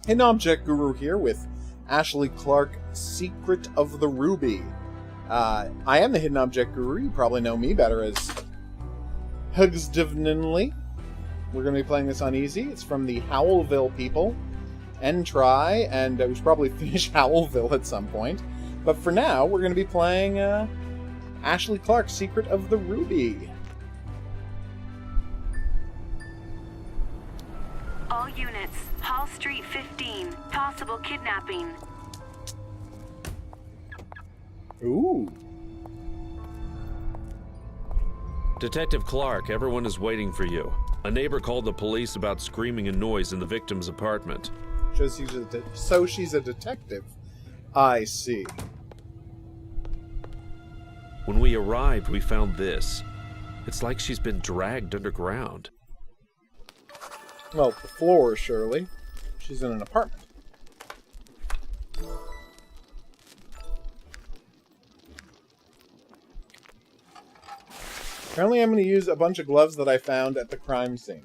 Hidden Object Guru here with Ashley Clark, Secret of the Ruby. I am the Hidden Object Guru. You probably know me better as Hugsdivninly. We're going to be playing this on easy. It's from the Howlville people. End try, and we should probably finish Howlville at some point. But for now, we're going to be playing Ashley Clark, Secret of the Ruby. All units, Hall Street 15, possible kidnapping. Ooh. Detective Clark, everyone is waiting for you. A neighbor called the police about screaming and noise in the victim's apartment. So she's a detective. I see. When we arrived, we found this. It's like she's been dragged underground. Well, the floor, surely. She's in an apartment. Apparently I'm going to use a bunch of gloves that I found at the crime scene.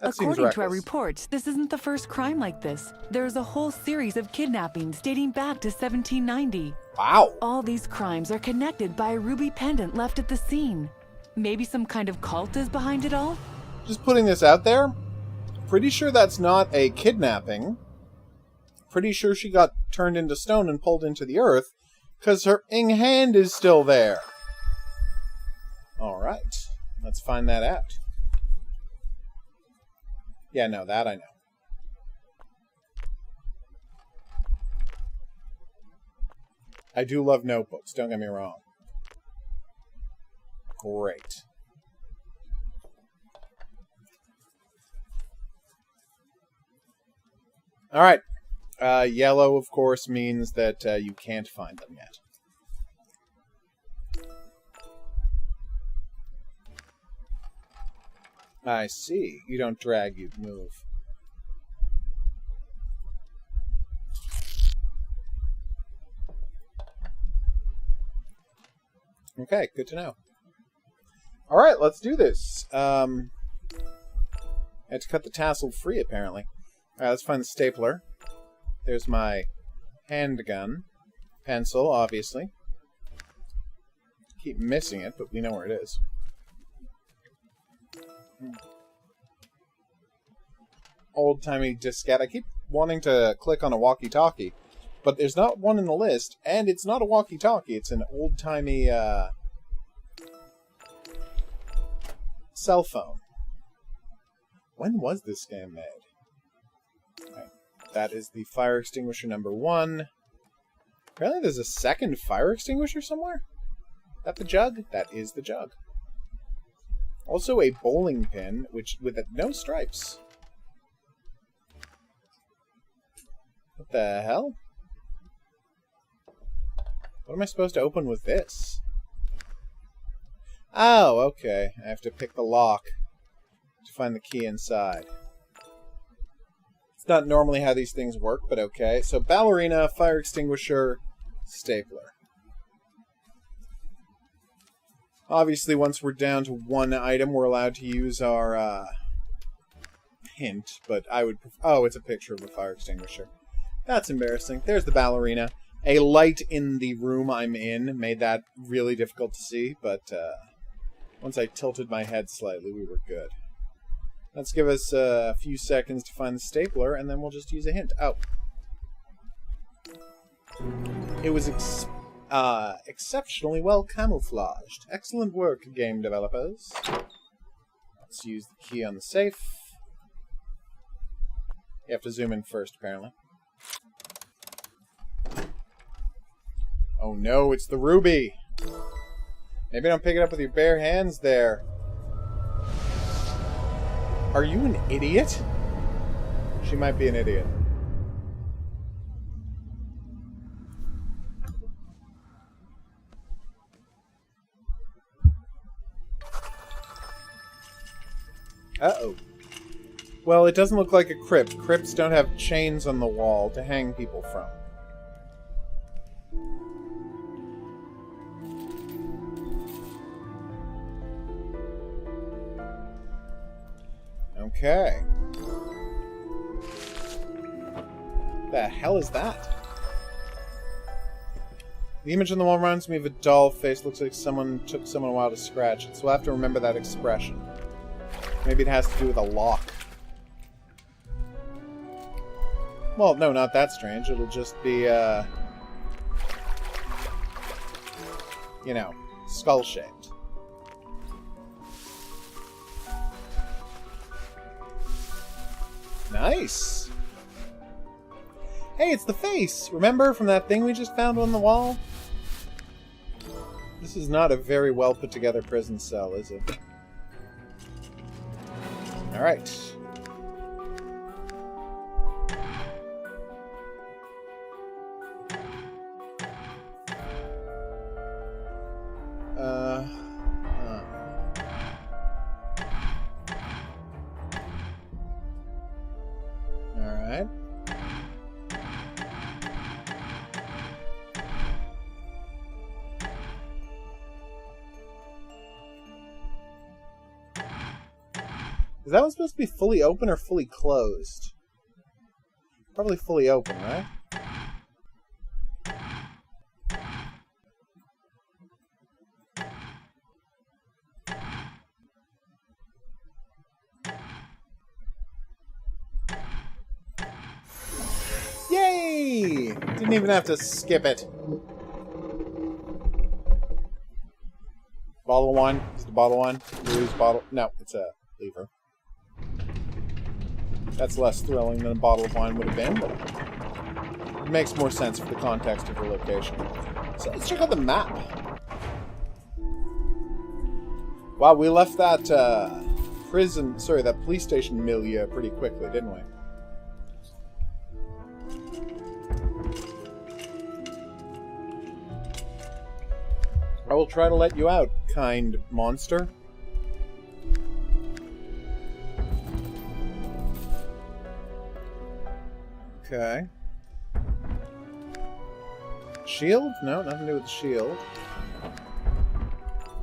That seems reckless. According to our reports, this isn't the first crime like this. There's a whole series of kidnappings dating back to 1790. Wow! All these crimes are connected by a ruby pendant left at the scene. Maybe some kind of cult is behind it all? Just putting this out there, pretty sure that's not a kidnapping. Pretty sure she got turned into stone and pulled into the earth, because her hand is still there. Alright, let's find that out. Yeah, no, that I know. I do love notebooks, don't get me wrong. Great. Alright. Yellow, of course, means that you can't find them yet. I see. You don't drag, you move. Okay, good to know. Alright, let's do this. I had to cut the tassel free, apparently. Alright, let's find the stapler. There's my handgun. Pencil, obviously. Keep missing it, but we know where it is. Old-timey diskette. I keep wanting to click on a walkie-talkie, but there's not one in the list, and it's not a walkie-talkie. It's an old-timey cell phone. When was this game made? Right. That is the fire extinguisher number 1. Apparently there's a second fire extinguisher somewhere? Is that the jug? That is the jug. Also a bowling pin, with no stripes. What the hell? What am I supposed to open with this? Oh, okay. I have to pick the lock to find the key inside. It's not normally how these things work, but okay. So ballerina, fire extinguisher, stapler. Obviously, once we're down to one item, we're allowed to use our hint, but I would... Oh, it's a picture of a fire extinguisher. That's embarrassing. There's the ballerina. A light in the room I'm in made that really difficult to see, but once I tilted my head slightly, we were good. Let's give us a few seconds to find the stapler, and then we'll just use a hint. Oh. It was exceptionally well camouflaged. Excellent work, game developers. Let's use the key on the safe. You have to zoom in first, apparently. Oh no, it's the ruby! Maybe don't pick it up with your bare hands there. Are you an idiot? She might be an idiot. Uh-oh. Well, it doesn't look like a crypt. Crypts don't have chains on the wall to hang people from. Okay. The hell is that? The image on the wall reminds me of a doll face. Looks like someone took someone a while to scratch it. So we'll have to remember that expression. Maybe it has to do with a lock. Well, no, not that strange. It'll just be, you know, skull-shaped. Nice! Hey, it's the face! Remember from that thing we just found on the wall? This is not a very well put together prison cell, is it? Alright. Alright. Is that one supposed to be fully open or fully closed? Probably fully open, right? Yay! Didn't even have to skip it. Bottle of wine? Is it a bottle of wine? Louis bottle? No, it's a lever. That's less thrilling than a bottle of wine would have been, but it makes more sense for the context of the location. So let's check out the map. Wow, we left that that police station milieu pretty quickly, didn't we? I will try to let you out, kind monster. Okay. Shield? No, nothing to do with the shield.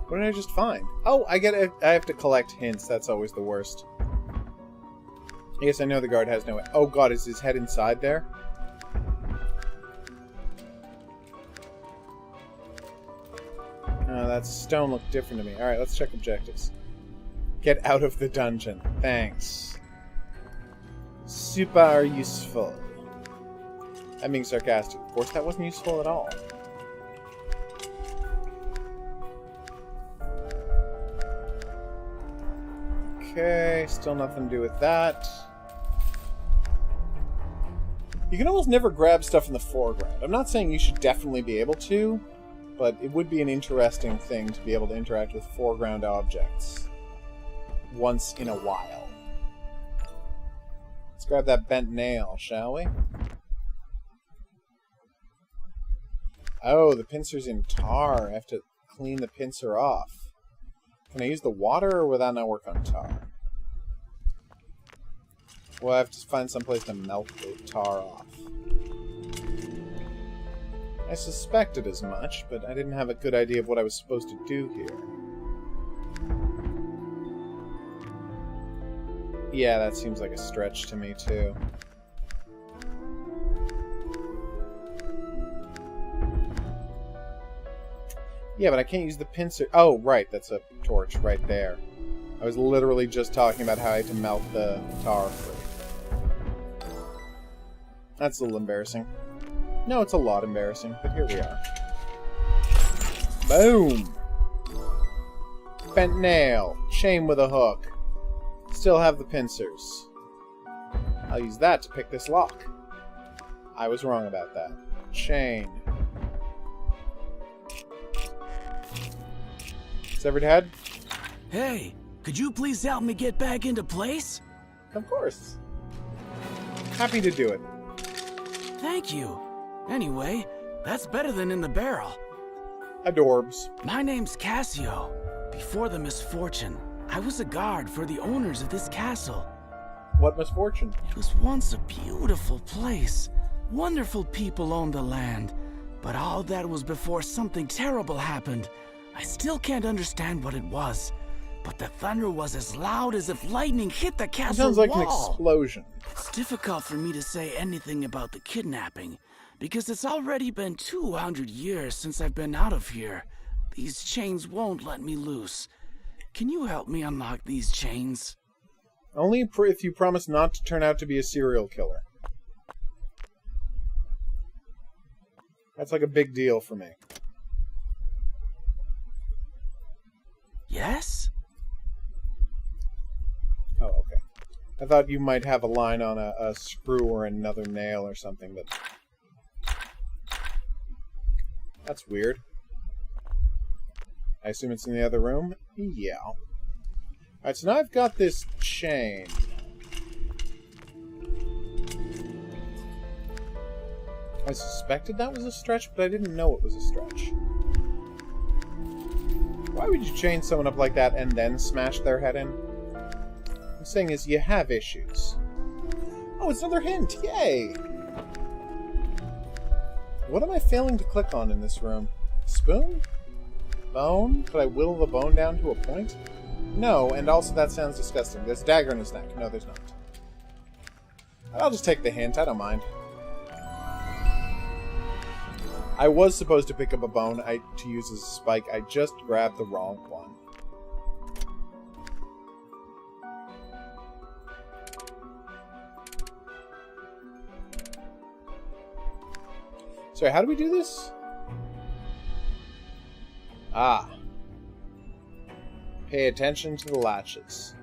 What did I just find? Oh, I have to collect hints. That's always the worst. I guess I know the guard has no... Oh god, is his head inside there? That stone looked different to me. Alright, let's check objectives. Get out of the dungeon. Thanks. Super useful. I'm being sarcastic. Of course, that wasn't useful at all. Okay, still nothing to do with that. You can almost never grab stuff in the foreground. I'm not saying you should definitely be able to, but it would be an interesting thing to be able to interact with foreground objects once in a while. Let's grab that bent nail, shall we? Oh, the pincer's in tar. I have to clean the pincer off. Can I use the water, or will that not work on tar? Well, I have to find some place to melt the tar off. I suspected as much, but I didn't have a good idea of what I was supposed to do here. Yeah, that seems like a stretch to me, too. Yeah, but I can't use the pincer. Oh, right, that's a torch right there. I was literally just talking about how I had to melt the tar free. That's a little embarrassing. No, it's a lot embarrassing, but here we are. Boom! Bent nail. Chain with a hook. Still have the pincers. I'll use that to pick this lock. I was wrong about that. Chain. Severed head? Hey, could you please help me get back into place? Of course. Happy to do it. Thank you. Anyway, that's better than in the barrel. Adorbs. My name's Cassio. Before the misfortune, I was a guard for the owners of this castle. What misfortune? It was once a beautiful place. Wonderful people owned the land. But all that was before something terrible happened. I still can't understand what it was. but the thunder was as loud as if lightning hit the It castle sounds like wall. an explosion. It's difficult for me to say anything about the kidnapping, because it's already been 200 years since I've been out of here. These chains won't let me loose. Can you help me unlock these chains? Only if you promise not to turn out to be a serial killer. That's like a big deal for me. Yes? Oh, okay. I thought you might have a line on a screw or another nail or something, but... That's weird. I assume it's in the other room? Yeah. Alright, so now I've got this chain. I suspected that was a stretch, but I didn't know it was a stretch. Why would you chain someone up like that and then smash their head in? What I'm saying is you have issues. Oh, it's another hint! Yay! What am I failing to click on in this room? Spoon? Bone? Could I whittle the bone down to a point? No, and also that sounds disgusting. There's a dagger in his neck. No, there's not. I'll just take the hint. I don't mind. I was supposed to pick up a bone to use as a spike. I just grabbed the wrong one. Sorry, how do we do this? Ah. Pay attention to the latches.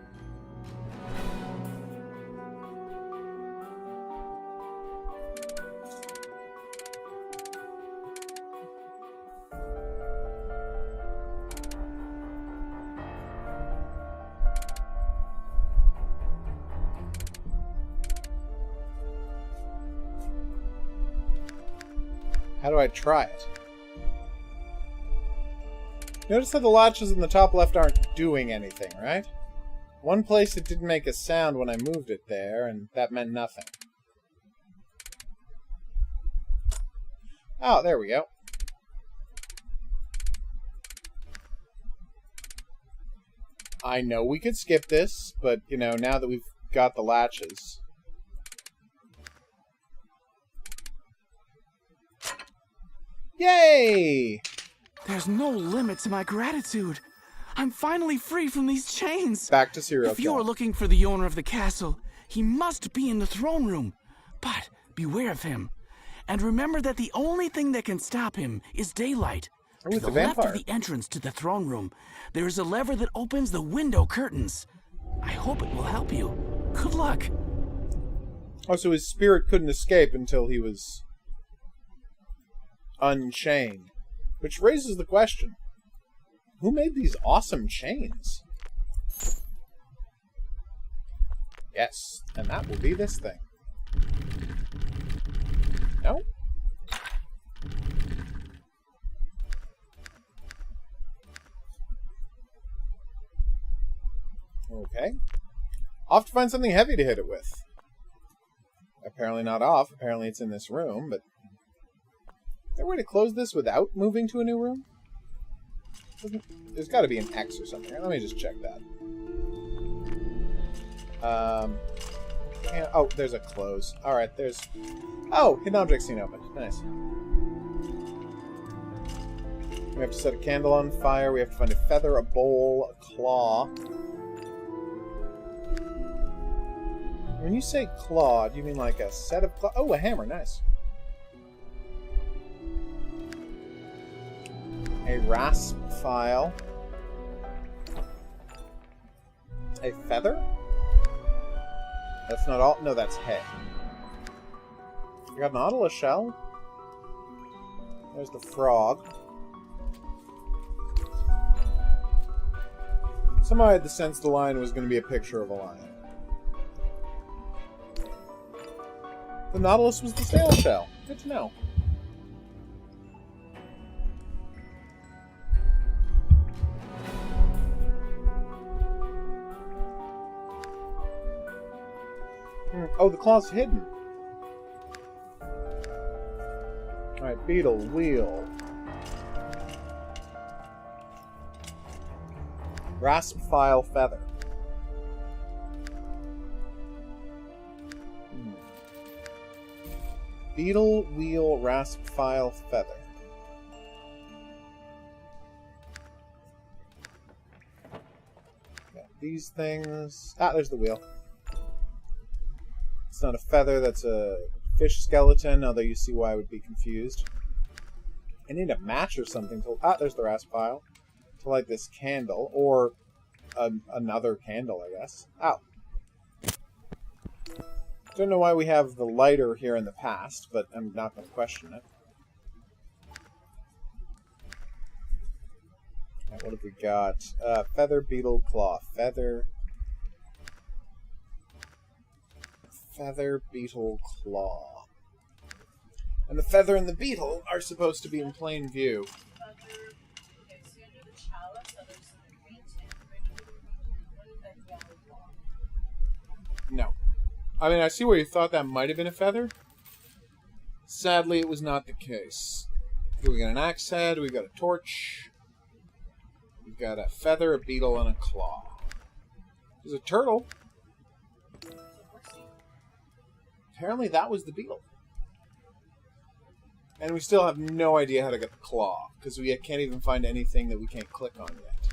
How do I try it? Notice how the latches in the top left aren't doing anything, right? One place it didn't make a sound when I moved it there, and that meant nothing. Oh, there we go. I know we could skip this, but, you know, now that we've got the latches... Yay! There's no limit to my gratitude. I'm finally free from these chains. Back to serial If you are killer. looking for the owner of the castle, he must be in the throne room. But beware of him. And remember that the only thing that can stop him is daylight. Oh, To it's the a left vampire. of the entrance to the throne room, there is a lever that opens the window curtains. I hope it will help you. Good luck. Oh, so his spirit couldn't escape until he was unchained. Which raises the question, who made these awesome chains? Yes, and that will be this thing. No? Okay. Off to find something heavy to hit it with. Apparently not off. Apparently it's in this room, but... Is there a way to close this without moving to a new room? There's got to be an X or something. Let me just check that. Oh, there's a close. Alright, there's... Oh! Hidden object scene opened. Nice. We have to set a candle on fire. We have to find a feather, a bowl, a claw. When you say claw, do you mean like a set of claws? Oh, a hammer. Nice. A rasp file. A feather? That's not all. No, that's hay. You got an nautilus shell. There's the frog. Somehow I had the sense the lion was going to be a picture of a lion. The nautilus was the snail shell. Good to know. Oh, the claw's hidden. Alright, beetle, wheel. Rasp file feather. Beetle wheel rasp file feather. Got these things. Ah, there's the wheel. It's not a feather, that's a fish skeleton, although you see why I would be confused. I need a match or something to... Ah, there's the rasp file. To light this candle, or another candle, I guess. Ow. Don't know why we have the lighter here in the past, but I'm not going to question it. Right, what have we got? Feather, beetle, claw. Feather, beetle, claw. And the feather and the beetle are supposed to be in plain view. No. I mean, I see where you thought that might have been a feather. Sadly, it was not the case. We got an axe head, we got a torch. We've got a feather, a beetle, and a claw. There's a turtle. Apparently that was the beetle. And we still have no idea how to get the claw, because we can't even find anything that we can't click on yet.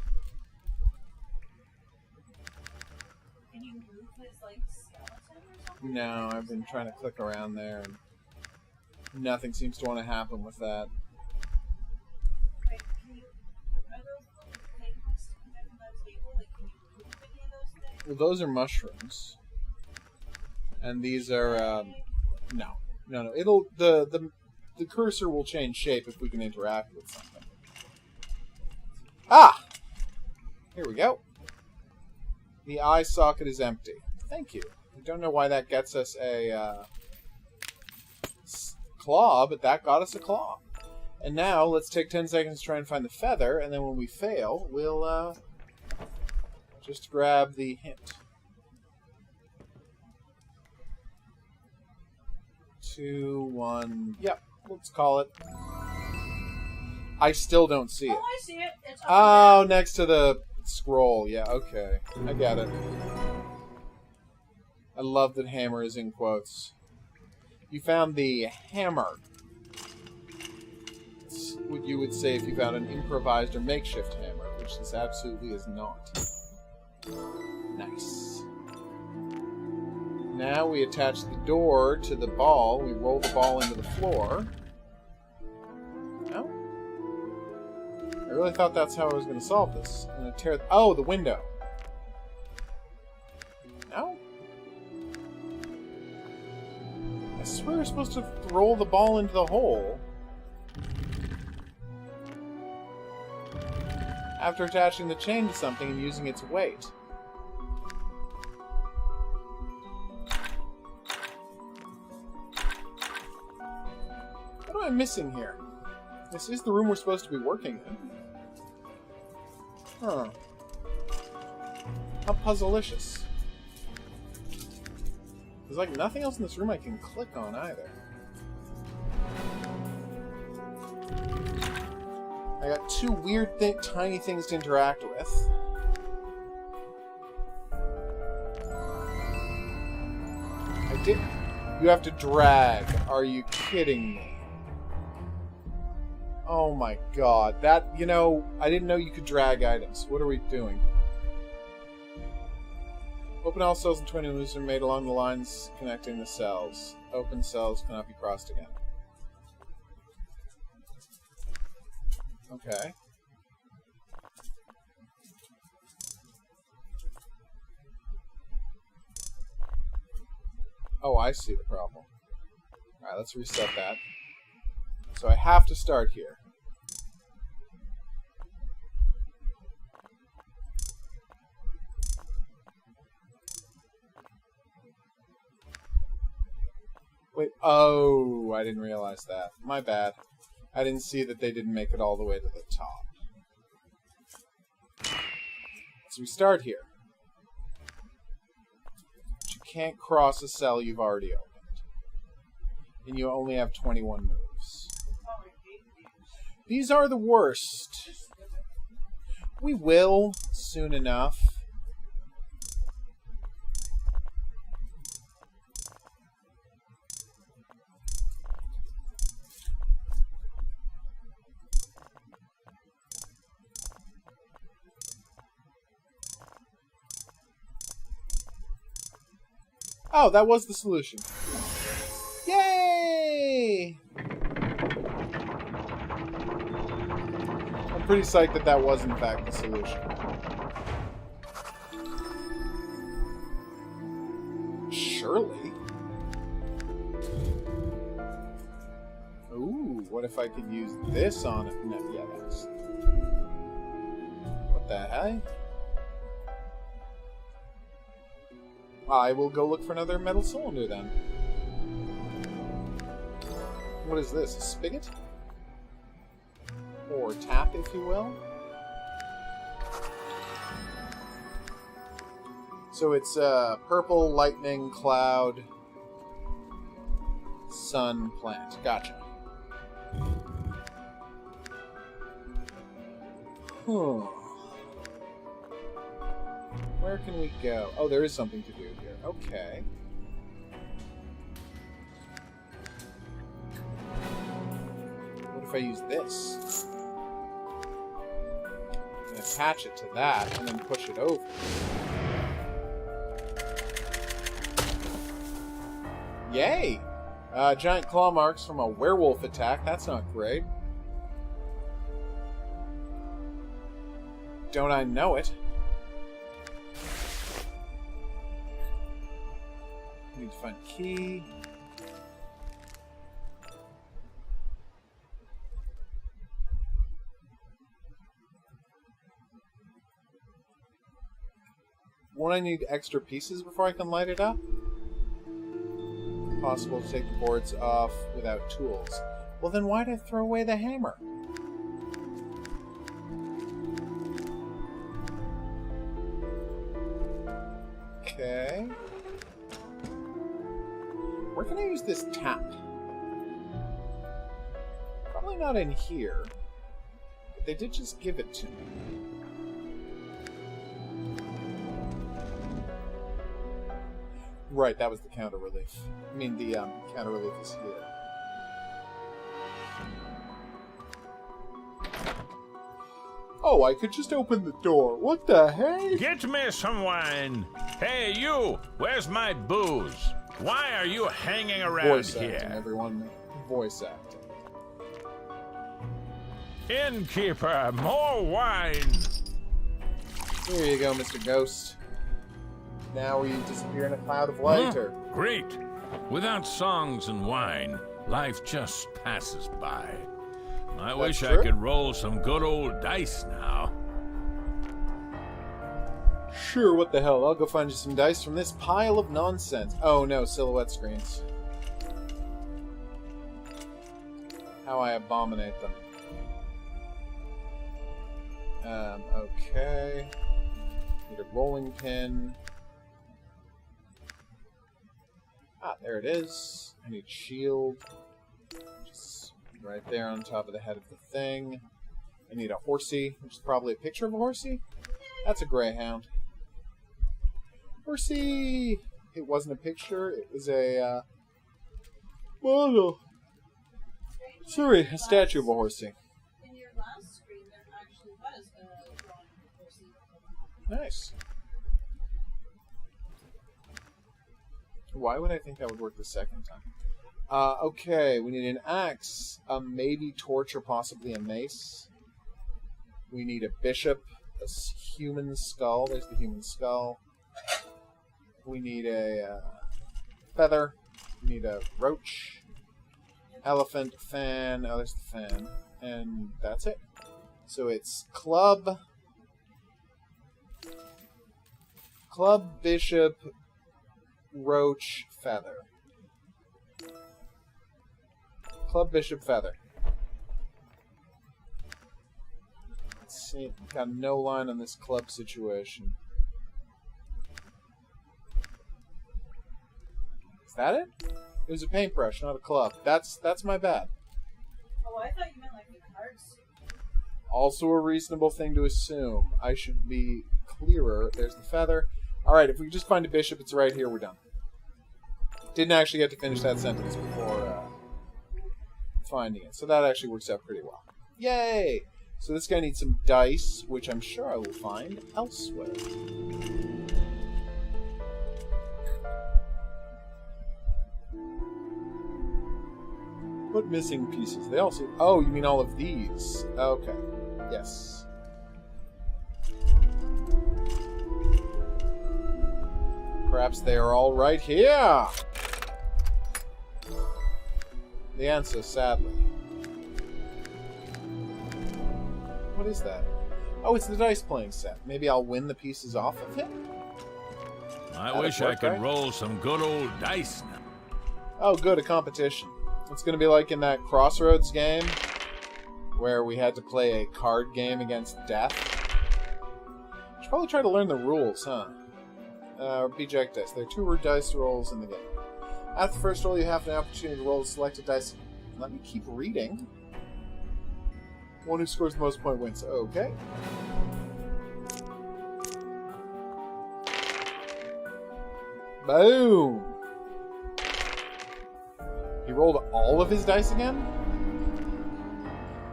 Can you move his, like, skeleton or something? No, I've been trying to click around there, and nothing seems to want to happen with that. Wait, can you... Are those little things sticking out from that table? Like, can you move any of those things? Well, those are mushrooms. And these are, no. It'll, the cursor will change shape if we can interact with something. Ah! Here we go. The eye socket is empty. Thank you. I don't know why that gets us a claw, but that got us a claw. And now, let's take 10 seconds to try and find the feather, and then when we fail, we'll just grab the hint. 2, 1, yep, let's call it. I still don't see it. Oh, I see it. It's Oh, next to the scroll. Yeah, okay. I get it. I love that hammer is in quotes. You found the hammer. It's what you would say if you found an improvised or makeshift hammer, which this absolutely is not. Nice. Now we attach the door to the ball. We roll the ball into the floor. No? I really thought that's how I was going to solve this. I'm going to tear... Oh, the window. No? I swear we're supposed to roll the ball into the hole. After attaching the chain to something and using its weight. What am I missing here? This is the room we're supposed to be working in. Huh. How puzzleicious. There's like nothing else in this room I can click on either. I got two weird tiny things to interact with. I did... You have to drag. Are you kidding me? Oh my god. That, you know, I didn't know you could drag items. What are we doing? Open all cells in 20 moves are made along the lines connecting the cells. Open cells cannot be crossed again. Okay. Oh, I see the problem. Alright, let's reset that. So I have to start here. Wait, oh, I didn't realize that. My bad. I didn't see that they didn't make it all the way to the top. So we start here. But you can't cross a cell you've already opened. And you only have 21 moves. These are the worst. We will soon enough. Oh, that was the solution. Yay! I'm pretty psyched that that was in fact the solution. Surely. Ooh, what if I could use this on it? No, yeah, that's... What the heck? I will go look for another metal cylinder then. What is this? A spigot? Or tap, if you will? So it's purple, lightning, cloud, sun, plant. Gotcha. Where can we go? Oh, there is something to do here. Okay. What if I use this? And attach it to that, and then push it over. Yay! Giant claw marks from a werewolf attack. That's not great. Don't I know it? Need to find a key. Won't I need extra pieces before I can light it up? Possible to take the boards off without tools. Well, then why'd I throw away the hammer? Okay. Where can I use this tap? Probably not in here. But they did just give it to me. Right, that was the counter relief. I mean, the counter relief is here. Oh, I could just open the door. What the heck? Get me some wine. Hey, you! Where's my booze? Why are you hanging around Voice here? acting, everyone. Voice acting. Innkeeper, more wine! Here you go, Mr. Ghost. Now you disappear in a cloud of light, or... Great! Without songs and wine, life just passes by. I wish I true. could roll some good old dice now. Sure, what the hell. I'll go find you some dice from this pile of nonsense. Oh no, silhouette screens. How I abominate them. Okay. Need a rolling pin. Ah, there it is. I need shield. Just right there on top of the head of the thing. I need a horsey, which is probably a picture of a horsey. That's a greyhound. Horsey! It wasn't a picture, it was a, model. Sorry, a statue of a horsey. In your last screen, there actually was a drawing of a horsey. Nice. Why would I think that would work the second time? Okay, we need an axe, a maybe torch, or possibly a mace. We need a bishop, a human skull. There's the human skull. We need a feather. We need a roach. Elephant, fan. Oh, there's the fan. And that's it. So it's club, bishop, roach, feather. Club, bishop, feather. Let's see. Got no line on this club situation. Is that it? It was a paintbrush, not a club. That's my bad. Oh, I thought you meant like the cards. Also a reasonable thing to assume. I should be clearer. There's the feather. Alright, if we just find a bishop, it's right here, we're done. Didn't actually get to finish that sentence before finding it. So that actually works out pretty well. Yay! So this guy needs some dice, which I'm sure I will find elsewhere. What missing pieces? They also... Oh, you mean all of these? Okay. Yes. Perhaps they are all right here! The answer, sadly. What is that? Oh, it's the dice playing set. Maybe I'll win the pieces off of him? I wish I could roll some good old dice now. Oh, good, a competition. It's going to be like in that Crossroads game, where we had to play a card game against death. Should probably try to learn the rules, huh? Reject dice. There are 2 dice rolls in the game. After the first roll, you have an opportunity to roll a selected dice. Let me keep reading. One who scores the most points wins. Okay. Boom! He rolled all of his dice again?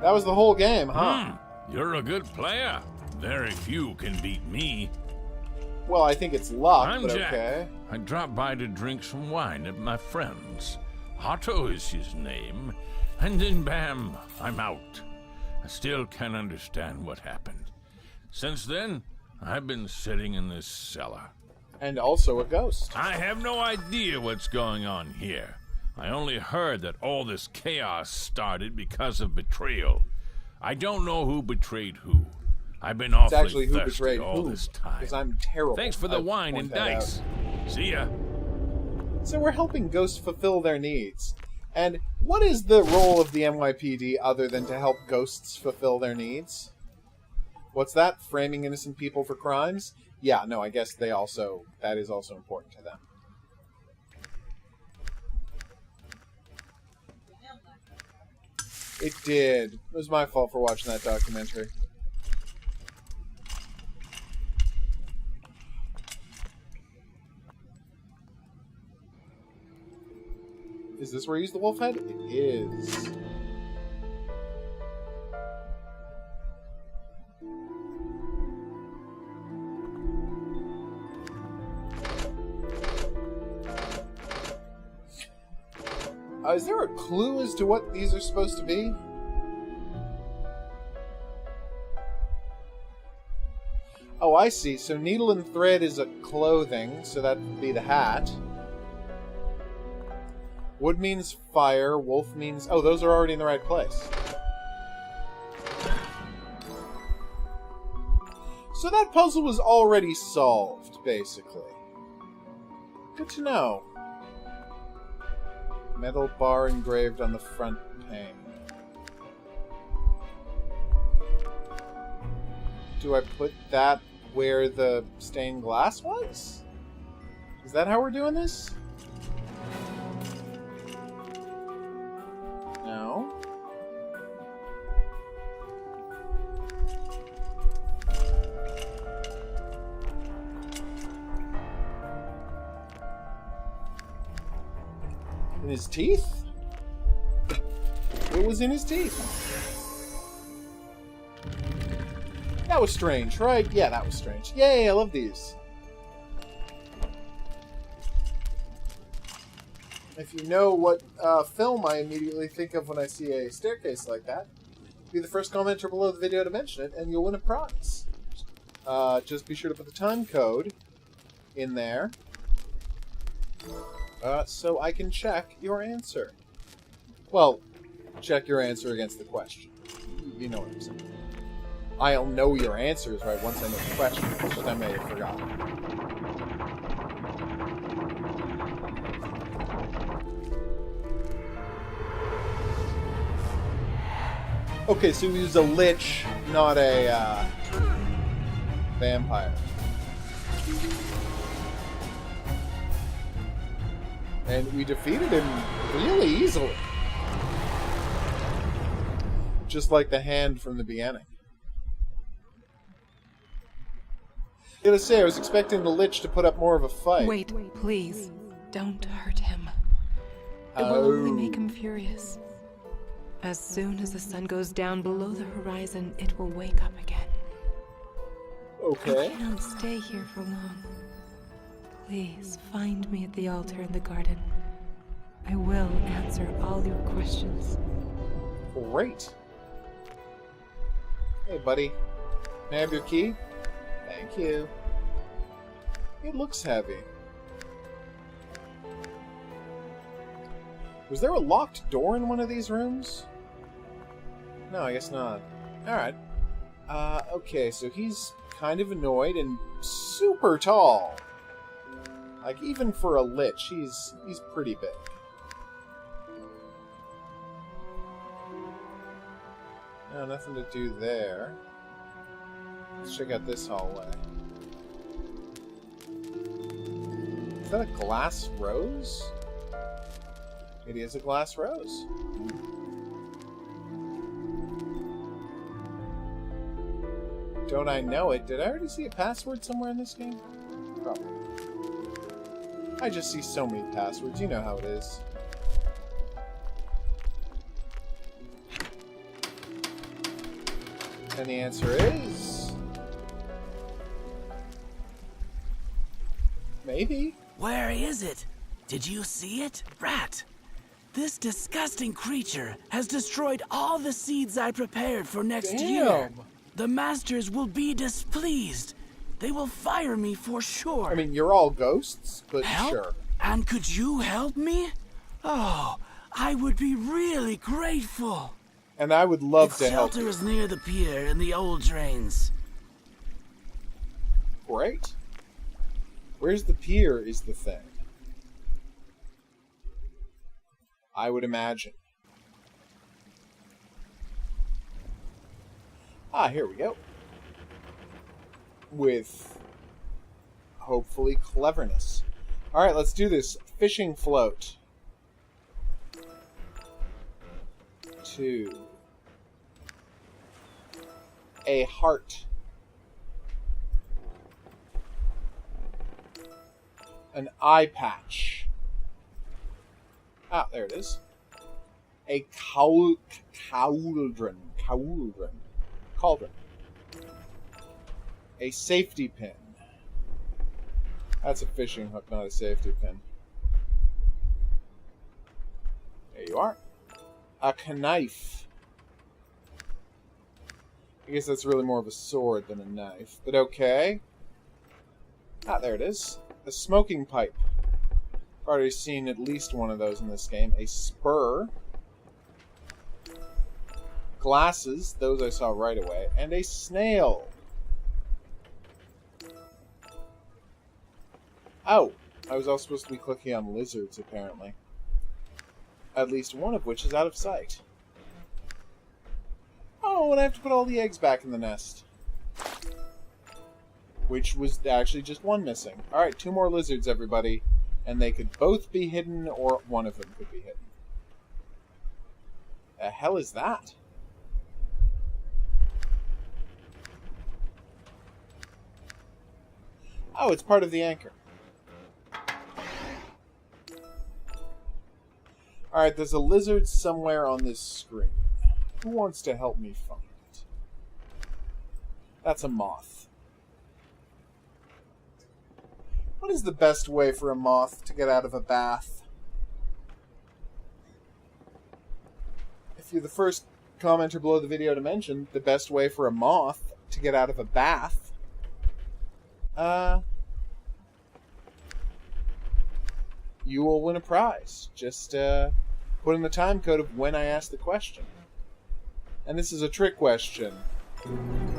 That was the whole game, huh? You're a good player. Very few can beat me. Well, I think it's luck, I'm but Jack. okay. I dropped by to drink some wine at my friend's. Otto is his name. And then bam, I'm out. I still can't understand what happened. Since then, I've been sitting in this cellar. And also a ghost. I have no idea what's going on here. I only heard that all this chaos started because of betrayal. I don't know who betrayed who. I've been It's awfully actually who thirsty betrayed all who. this time. Because I'm terrible. Thanks for the I'll wine point and that dice. out. See ya. So we're helping ghosts fulfill their needs. And what is the role of the NYPD other than to help ghosts fulfill their needs? What's that? Framing innocent people for crimes? Yeah, no, I guess that is also important to them. It did. It was my fault for watching that documentary. Is this where you use the wolf head? It is. Is there a clue as to what these are supposed to be? Oh, I see. So needle and thread is a clothing, so that would be the hat. Wood means fire, wolf means... Oh, those are already in the right place. So that puzzle was already solved, basically. Good to know. Metal bar engraved on the front pane. Do I put that where the stained glass was? Is that how we're doing this? No. In his teeth? What was in his teeth? That was strange, right? Yeah, that was strange. Yay, I love these. If you know what film I immediately think of when I see a staircase like that, be the first commenter below the video to mention it, and you'll win a prize. Just be sure to put the time code in there, so I can check your answer. Well, check your answer against the question. You know what I'm saying. I'll know your answers right once I know the question, which I may have forgotten. Okay, so he was a lich, not a vampire. And we defeated him really easily. Just like the hand from the beginning. Gotta say, I was expecting the Lich to put up more of a fight. Wait, please. Don't hurt him. It will only make him furious. As soon as the sun goes down below the horizon, it will wake up again. Okay. I can't stay here for long. Please, find me at the altar in the garden. I will answer all your questions. Great. Hey, buddy. May I have your key? Thank you. It looks heavy. Was there a locked door in one of these rooms? No, I guess not. Alright. Okay, so he's kind of annoyed and super tall. Like, even for a Lich, he's pretty big. No, nothing to do there. Let's check out this hallway. Is that a glass rose? It is a glass rose. Don't I know it? Did I already see a password somewhere in this game? Probably. I just see so many passwords. You know how it is. And the answer is... maybe. Where is it? Did you see it? Rat! This disgusting creature has destroyed all the seeds I prepared for next year. The masters will be displeased. They will fire me for sure. I mean, you're all ghosts, but help? sure. And could you help me? Oh, I would be really grateful. And I would love to help The you. shelter is near the pier and the old drains. Great. Where's the pier is the thing. I would imagine. Ah, here we go. With, hopefully, cleverness. Alright, let's do this. Fishing float. 2. A heart. An eye patch. Ah, there it is. A cauldron. Cauldron. A safety pin. That's a fishing hook, not a safety pin. There you are. A knife. I guess that's really more of a sword than a knife, but okay. Ah, there it is. A smoking pipe. I've already seen at least one of those in this game. A spur. Glasses, those I saw right away. And a snail. Oh, I was also supposed to be clicking on lizards, apparently. At least one of which is out of sight. Oh, and I have to put all the eggs back in the nest. Which was actually just one missing. Alright, 2 more lizards, everybody. And they could both be hidden, or one of them could be hidden. The hell is that? Oh, it's part of the anchor. Alright, there's a lizard somewhere on this screen. Who wants to help me find it? That's a moth. What is the best way for a moth to get out of a bath? If you're the first commenter below the video to mention the best way for a moth to get out of a bath, you will win a prize. Just put in the time code of when I asked the question. And this is a trick question,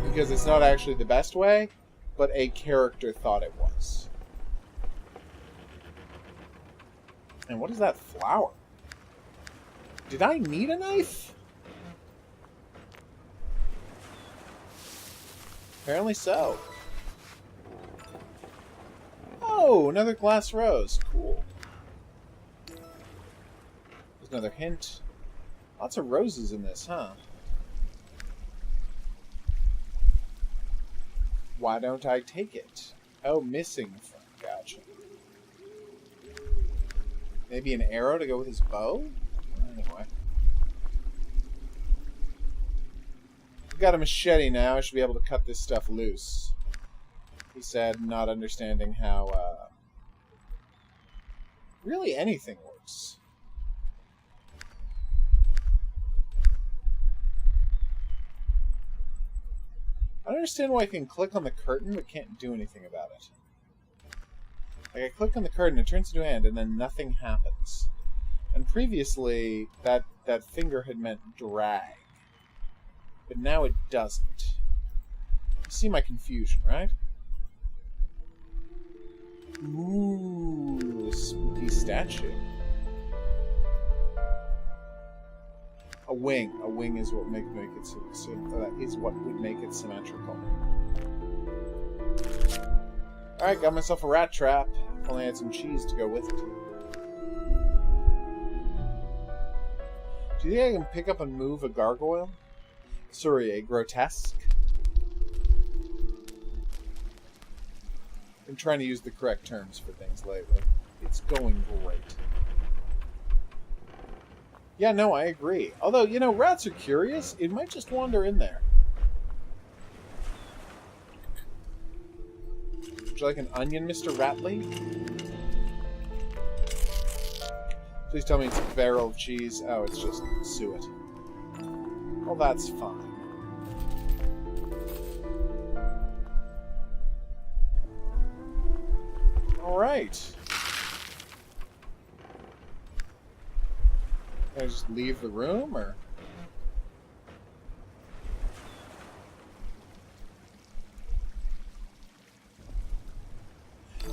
because it's not actually the best way, but a character thought it was. And what is that flower? Did I need a knife? Apparently so. Oh, another glass rose. Cool. There's another hint. Lots of roses in this, huh? Why don't I take it? Oh, missing from. Gotcha. Maybe an arrow to go with his bow? Anyway. We've got a machete now. I should be able to cut this stuff loose. He said, not understanding how, really anything works. I don't understand why I can click on the curtain but can't do anything about it. Like, I click on the curtain, it turns into a hand, and then nothing happens. And previously, that finger had meant drag. But now it doesn't. You see my confusion, right? Ooh, spooky statue. A wing. A wing is what make it is what would make it symmetrical. All right, got myself a rat trap. If only I had some cheese to go with it. Do you think I can pick up and move a gargoyle? Sorry, a grotesque. I'm trying to use the correct terms for things lately. It's going great. Yeah, no, I agree. Although, you know, rats are curious. It might just wander in there. Would you like an onion, Mr. Ratley? Please tell me it's a barrel of cheese. Oh, it's just suet. Well, that's fine. Alright. Can I just leave the room, or...?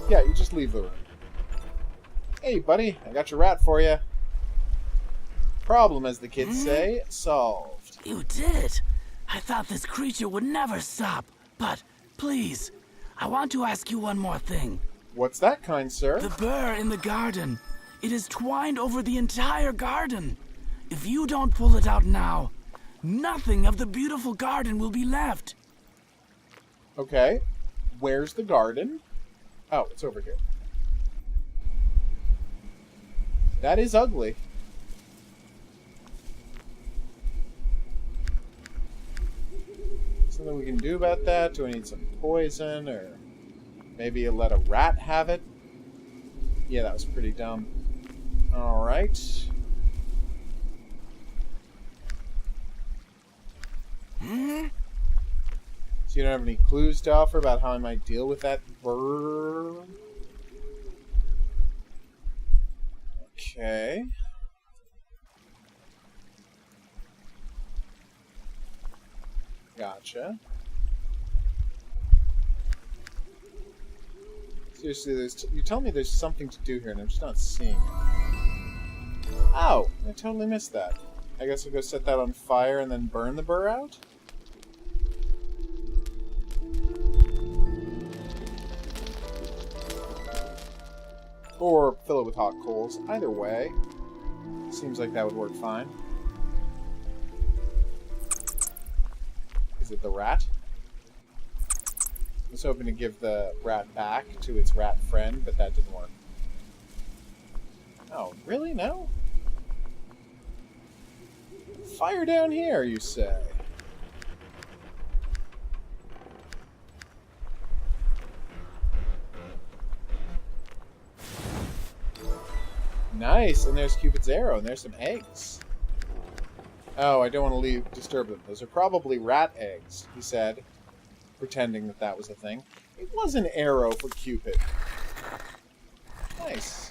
Yeah, you just leave the room. Hey, buddy, I got your rat for you. Problem, as the kids say, solved. You did it! I thought this creature would never stop. But, please, I want to ask you one more thing. What's that, kind sir? The burr in the garden. It is twined over the entire garden. If you don't pull it out now, nothing of the beautiful garden will be left. Okay. Where's the garden? Oh, it's over here. That is ugly. Something we can do about that? Do I need some poison, or maybe let a rat have it? Yeah, that was pretty dumb. Alright. So you don't have any clues to offer about how I might deal with that bird? Okay. Gotcha. Seriously, you tell me there's something to do here, and I'm just not seeing it. Oh, I totally missed that. I guess I'll go set that on fire and then burn the burr out? Or fill it with hot coals. Either way, seems like that would work fine. Is it the rat? I was hoping to give the rat back to its rat friend, but that didn't work. Oh, really? No? Fire down here, you say? Nice, and there's Cupid's arrow, and there's some eggs. Oh, I don't want to disturb them. Those are probably rat eggs, he said, pretending that that was a thing. It was an arrow for Cupid. Nice.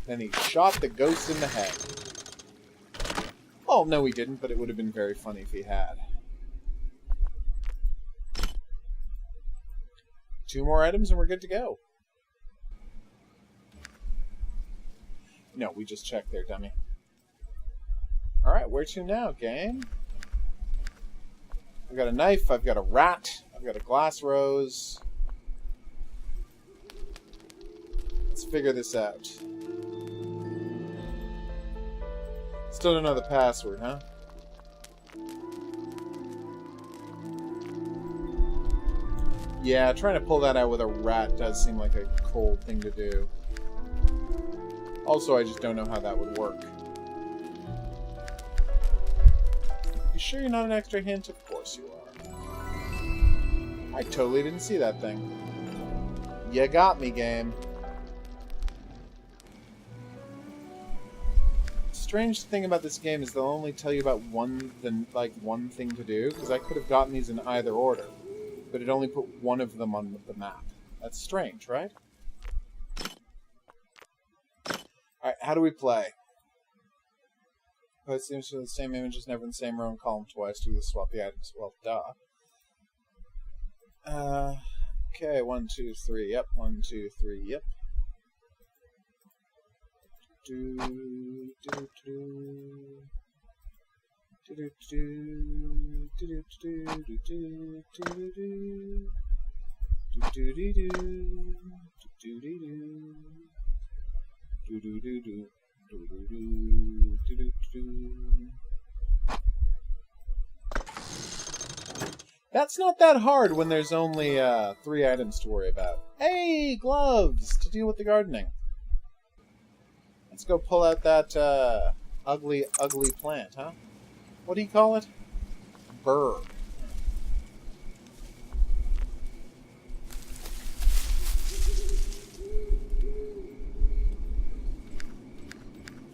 Then he shot the ghost in the head. Oh, no he didn't, but it would have been very funny if he had. 2 more items and we're good to go. No, we just checked there, dummy. Alright, where to now, game? I've got a knife, I've got a rat, I've got a glass rose. Let's figure this out. Still don't know the password, huh? Yeah, trying to pull that out with a rat does seem like a cold thing to do. Also, I just don't know how that would work. You sure you're not an extra hint? Of course you are. I totally didn't see that thing. You got me, game. Strange thing about this game is they'll only tell you about one thing to do, because I could have gotten these in either order, but it only put one of them on the map. That's strange, right? Alright, how do we play? Post images with the same images, never in the same row and column twice. Do this, swap the items. Well, duh. Okay, 1, 2, 3, yep. 1, 2, 3, yep. Do, do, do. Do, do, do. Do, do, do, do, do, do, do. Do, do, do, do. Do, do, do. Do, do, do, do. That's not that hard when there's only 3 items to worry about. Hey, gloves to deal with the gardening. Let's go pull out that ugly plant, huh? What do you call it? Burr.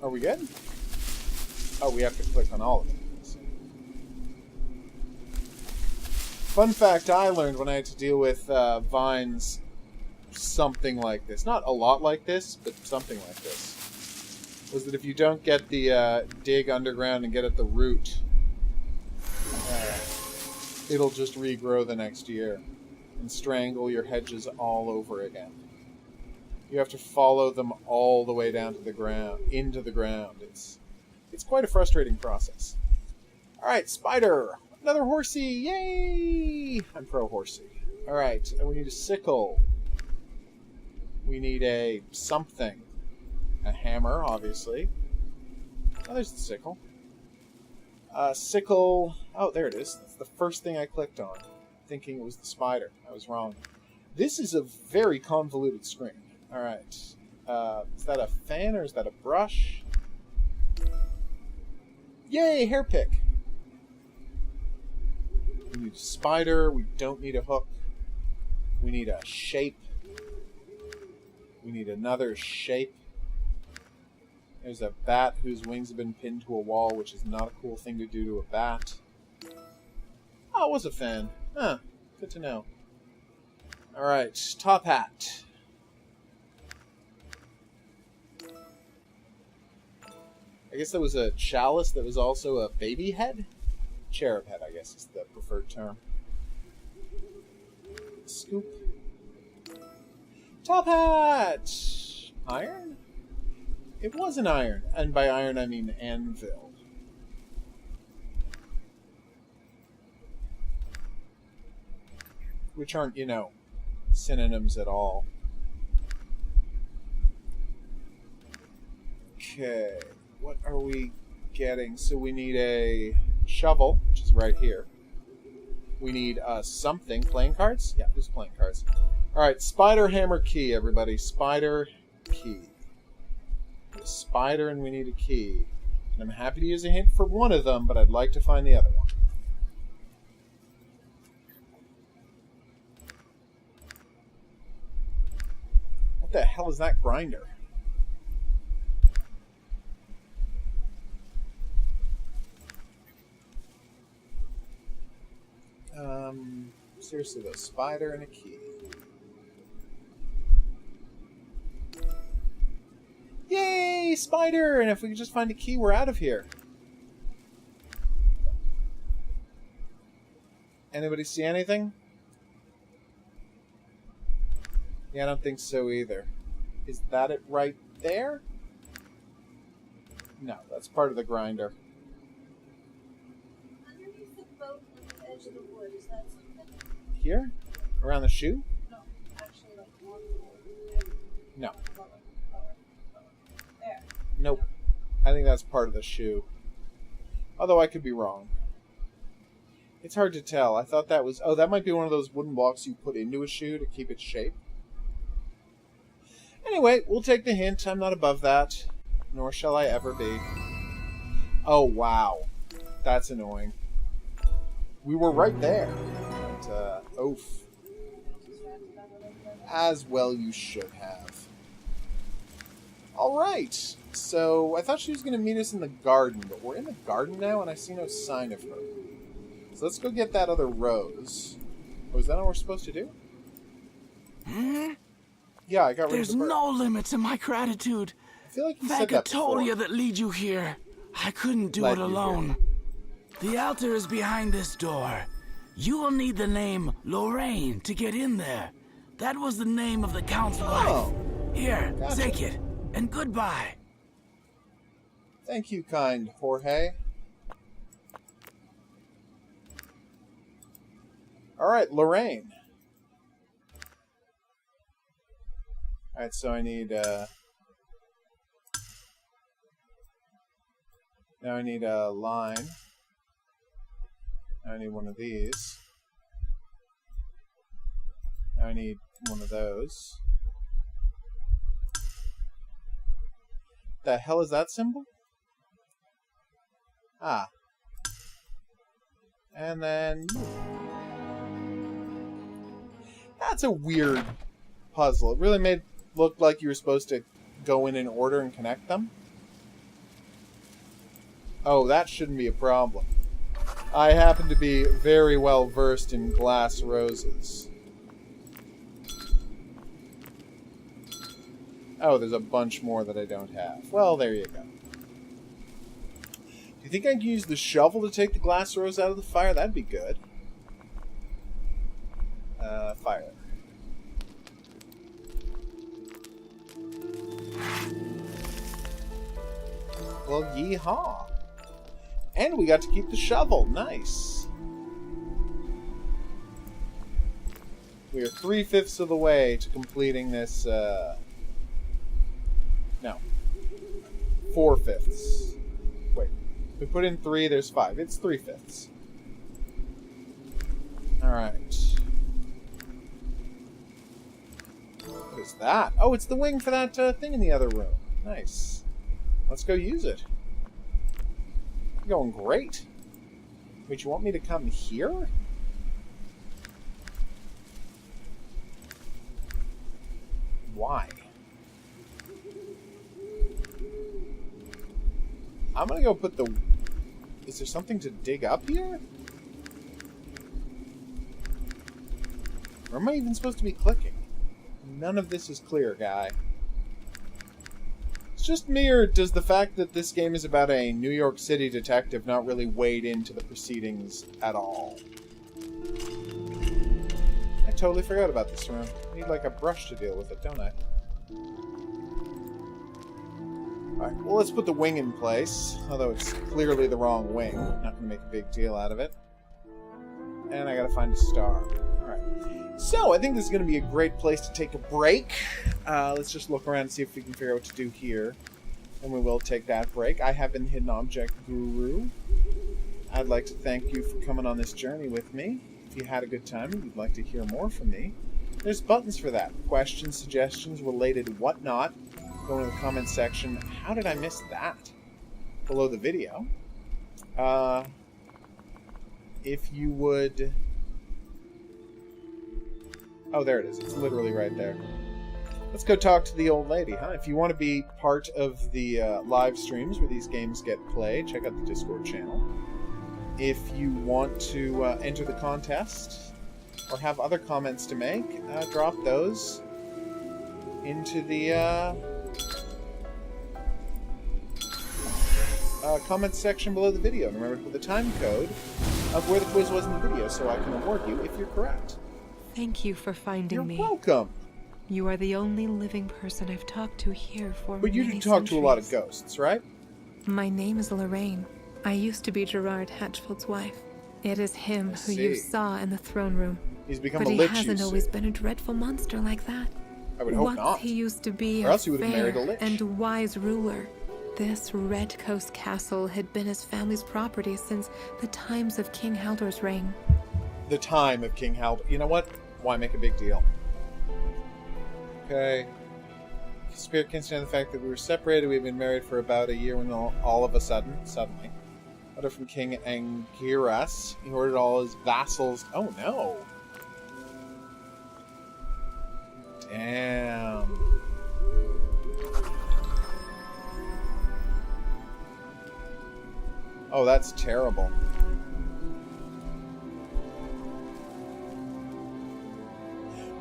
Are we good? Oh, we have to click on all of them. Fun fact I learned when I had to deal with vines something like this. Not a lot like this, but something like this. Was that if you don't get the dig underground and get at the root, it'll just regrow the next year and strangle your hedges all over again. You have to follow them all the way down to the ground, into the ground. It's quite a frustrating process. All right, spider, another horsey, yay! I'm pro horsey. All right, and we need a sickle. We need a something, a hammer, obviously. Oh, there's the sickle. Sickle. Oh, there it is. That's the first thing I clicked on, thinking it was the spider. I was wrong. This is a very convoluted screen. Alright. Is that a fan or is that a brush? Yay, hair pick! We need a spider. We don't need a hook. We need a shape. We need another shape. There's a bat whose wings have been pinned to a wall, which is not a cool thing to do to a bat. Oh, it was a fan. Huh. Good to know. Alright, top hat. I guess there was a chalice that was also a baby head? Cherub head, I guess is the preferred term. Scoop. Top hat! Iron? It was an iron. And by iron, I mean anvil. Which aren't, you know, synonyms at all. Okay. What are we getting? So we need a shovel, which is right here. We need something. Playing cards? Yeah, there's playing cards. Alright, spider, hammer, key, everybody. Spider, key. A spider and we need a key. And I'm happy to use a hint for one of them, but I'd like to find the other one. What the hell is that grinder? Seriously though, spider and a key. Yay, spider! And if we could just find a key, we're out of here. Anybody see anything? Yeah, I don't think so either. Is that it right there? No, that's part of the grinder. Underneath the boat at the edge of the wood, is that something? Here? Around the shoe? No, actually, like one No. lower. There. Nope. I think that's part of the shoe. Although I could be wrong. It's hard to tell. I thought that was... Oh, that might be one of those wooden blocks you put into a shoe to keep its shape. Anyway, we'll take the hint. I'm not above that. Nor shall I ever be. Oh, wow. That's annoying. We were right there. But, oof. As well you should have. Alright. So, I thought she was going to meet us in the garden, but we're in the garden now, and I see no sign of her. So let's go get that other rose. Oh, is that what we're supposed to do? Yeah, I got rid of There's the bird. no limit to my gratitude. I feel like you said that before. Vagatolia that lead you here. I couldn't do Led it you here. alone. The altar is behind this door. You will need the name Lorraine to get in there. That was the name of the Count's wife. Here, Gotcha. take it, and goodbye. Thank you, kind Jorge. Alright, Lorraine. Alright, so I need, now I need a line. Now I need one of these. Now I need one of those. The hell is that symbol? Ah. And then... That's a weird puzzle. It really made it look like you were supposed to go in order and connect them. Oh, that shouldn't be a problem. I happen to be very well versed in glass roses. Oh, there's a bunch more that I don't have. Well, there you go. Do you think I can use the shovel to take the glass rose out of the fire? That'd be good. Fire. Well, yeehaw. And we got to keep the shovel. Nice. We are 3/5 of the way to completing this, no. 4/5. Wait. We put in 3, there's 5. It's 3/5. Alright. What is that? Oh, it's the wing for that thing in the other room. Nice. Let's go use it. You're going great. Wait, you want me to come here? Why? I'm gonna go put the... Is there something to dig up here? Or am I even supposed to be clicking? None of this is clear, guy. It's just me, or does the fact that this game is about a New York City detective not really wade into the proceedings at all? I totally forgot about this room. I need like a brush to deal with it, don't I? Alright, well let's put the wing in place, although it's clearly the wrong wing. Not gonna make a big deal out of it. And I gotta find a star. Alright. So, I think this is going to be a great place to take a break. Let's just look around and see if we can figure out what to do here. And we will take that break. I have been Hidden Object Guru. I'd like to thank you for coming on this journey with me. If you had a good time and you'd like to hear more from me, there's buttons for that. Questions, suggestions, related, whatnot. Go into the comments section. How did I miss that? Below the video. If you would... Oh, there it is. It's literally right there. Let's go talk to the old lady, huh? If you want to be part of the live streams where these games get played, check out the Discord channel. If you want to enter the contest or have other comments to make, drop those into the comments section below the video. And remember to put the time code of where the quiz was in the video so I can award you if you're correct. Thank you for finding me. You're welcome. You are the only living person I've talked to here for But you many do talk to a lot of centuries. ghosts, right? My name is Lorraine. I used to be Gerard Hatchfield's wife. It is him who you see. saw in the throne room. He's become But a he lich, hasn't you always see. been a dreadful monster like that. I would hope Once not. he used to be Or a else he would have married a fair lich. and wise ruler. This Red Coast castle had been his family's property since the times of King Haldor's reign. The time of King Haldor. You know what? Why make a big deal? Okay. Spirit can't stand the fact that we were separated. We've been married for about a year when all of a sudden, suddenly, letter from King Angiras. He ordered all his vassals. Oh no! Damn. Oh, that's terrible.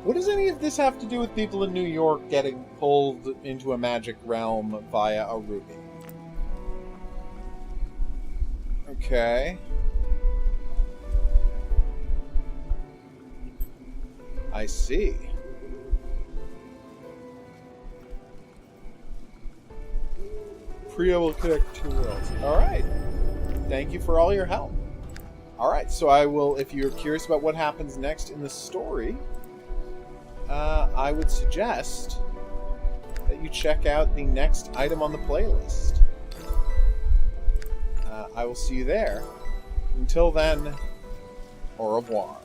What does any of this have to do with people in New York getting pulled into a magic realm via a ruby? Okay. I see. Priya will connect two worlds. Alright. Thank you for all your help. Alright, so I will, if you're curious about what happens next in the story, I would suggest that you check out the next item on the playlist. I will see you there. Until then, au revoir.